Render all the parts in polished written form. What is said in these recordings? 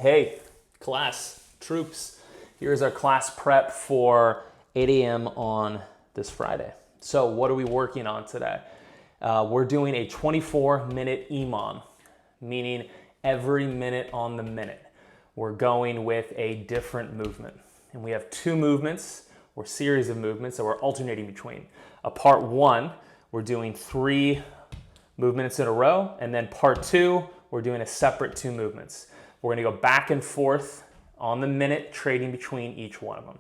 Hey, class, troops. Here's our class prep for 8 a.m. on this Friday. So what are we working on today? We're doing a 24-minute EMOM, meaning every minute on the minute. We're going with a different movement. And we have two movements, or series of movements that we're alternating between. Part one, we're doing 3 movements in a row, and then part 2, we're doing a separate 2 movements. We're gonna go back and forth on the minute, trading between each one of them.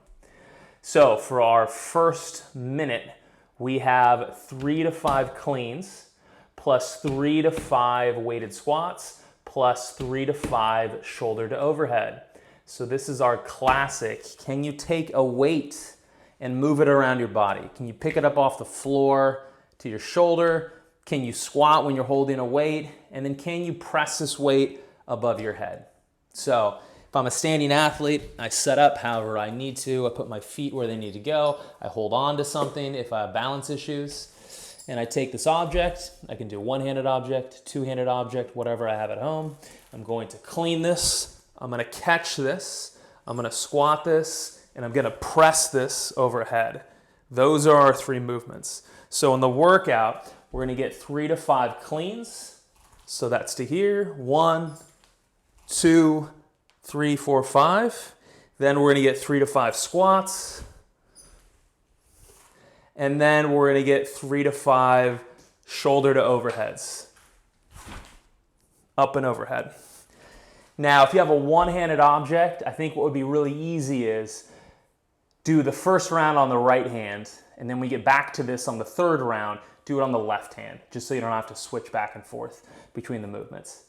So for our first minute, we have 3 to 5 cleans, plus 3 to 5 weighted squats, plus 3 to 5 shoulder to overhead. So this is our classic. Can you take a weight and move it around your body? Can you pick it up off the floor to your shoulder? Can you squat when you're holding a weight? And then can you press this weight above your head? So if I'm a standing athlete, I set up however I need to. I put my feet where they need to go. I hold on to something if I have balance issues. And I take this object. I can do one-handed object, two-handed object, whatever I have at home. I'm going to clean this. I'm going to catch this. I'm going to squat this. And I'm going to press this overhead. Those are our 3 movements. So in the workout, we're going to get 3 to 5 cleans. So that's to here. 1, 2, 3, 4, 5. Then we're going to get 3 to 5 squats. And then we're going to get 3 to 5 shoulder to overheads. Up and overhead. Now, if you have a one-handed object, I think what would be really easy is do the first round on the right hand, and then we get back to this on the third round, do it on the left hand, just so you don't have to switch back and forth between the movements.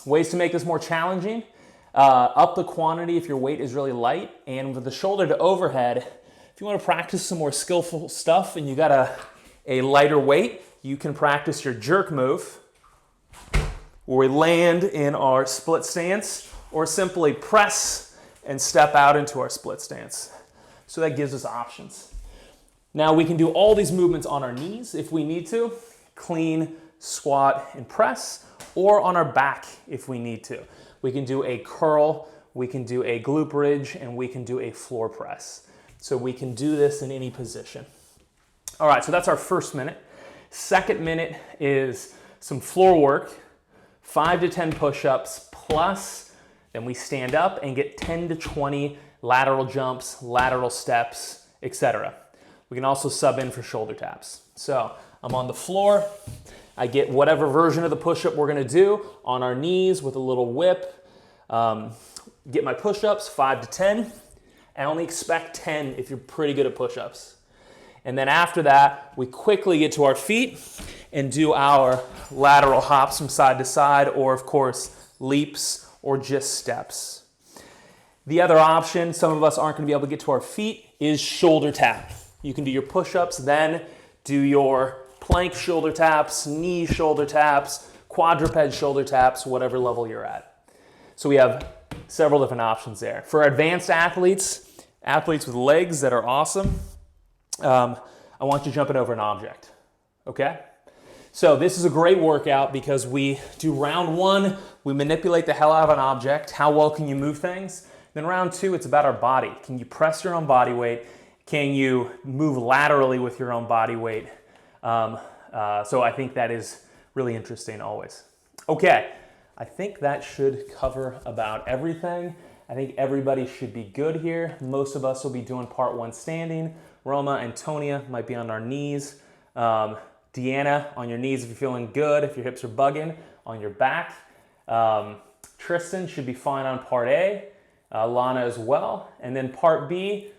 Ways to make this more challenging, up the quantity if your weight is really light, and with the shoulder to overhead, if you want to practice some more skillful stuff and you got a lighter weight, you can practice your jerk move, where we land in our split stance, or simply press and step out into our split stance. So that gives us options. Now we can do all these movements on our knees if we need to, clean, squat, and press, or on our back if we need to. We can do a curl, we can do a glute bridge, and we can do a floor press. So we can do this in any position. All right, so that's our first minute. Second minute is some floor work, 5 to 10 push-ups, plus then we stand up and get 10 to 20 lateral jumps, lateral steps, etc. We can also sub in for shoulder taps. So I'm on the floor. I get whatever version of the push-up we're gonna do on our knees with a little whip. Get my push-ups, 5 to 10. I only expect 10 if you're pretty good at push-ups. And then after that, we quickly get to our feet and do our lateral hops from side to side, or of course, leaps or just steps. The other option, some of us aren't gonna be able to get to our feet, is shoulder tap. You can do your push-ups, then do your plank shoulder taps, knee shoulder taps, quadruped shoulder taps, whatever level you're at. So we have several different options there. For advanced athletes with legs that are awesome, I want you jumping over an object, okay? So this is a great workout because we do round 1, we manipulate the hell out of an object. How well can you move things? Then round 2, it's about our body. Can you press your own body weight? Can you move laterally with your own body weight? So I think that is really interesting always. Okay, I think that should cover about everything. I think everybody should be good here. Most of us will be doing part 1 standing. Roma and Tonia might be on our knees. Deanna, on your knees if you're feeling good, if your hips are bugging, on your back. Tristan should be fine on part A. Lana as well. And then part B,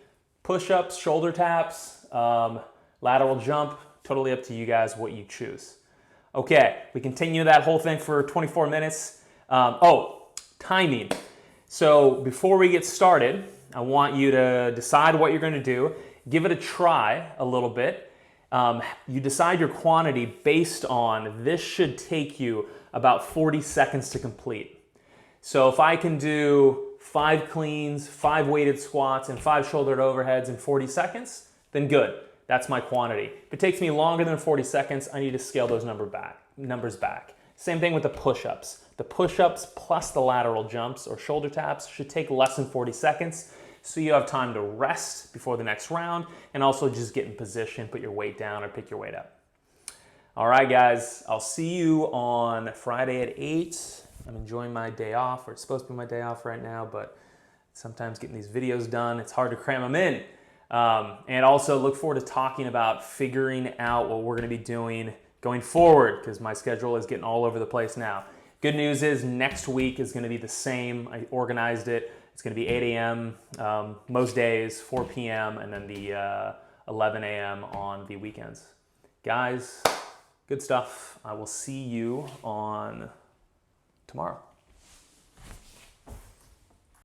push-ups, shoulder taps, lateral jump, totally up to you guys what you choose. Okay, we continue that whole thing for 24 minutes. Timing. So before we get started, I want you to decide what you're gonna do. Give it a try a little bit. You decide your quantity based on, this should take you about 40 seconds to complete. So if I can do 5 cleans, 5 weighted squats, and 5 shoulder to overheads in 40 seconds, then good. That's my quantity. If it takes me longer than 40 seconds, I need to scale those numbers back. Same thing with the push-ups. The push-ups plus the lateral jumps or shoulder taps should take less than 40 seconds, so you have time to rest before the next round and also just get in position, put your weight down or pick your weight up. All right, guys, I'll see you on Friday at 8. I'm enjoying my day off, or it's supposed to be my day off right now, but sometimes getting these videos done, it's hard to cram them in. And also look forward to talking about figuring out what we're gonna be doing going forward, because my schedule is getting all over the place now. Good news is next week is gonna be the same. I organized it. It's gonna be 8 a.m. Most days, 4 p.m., and then the 11 a.m. on the weekends. Guys, good stuff. I will see you on tomorrow.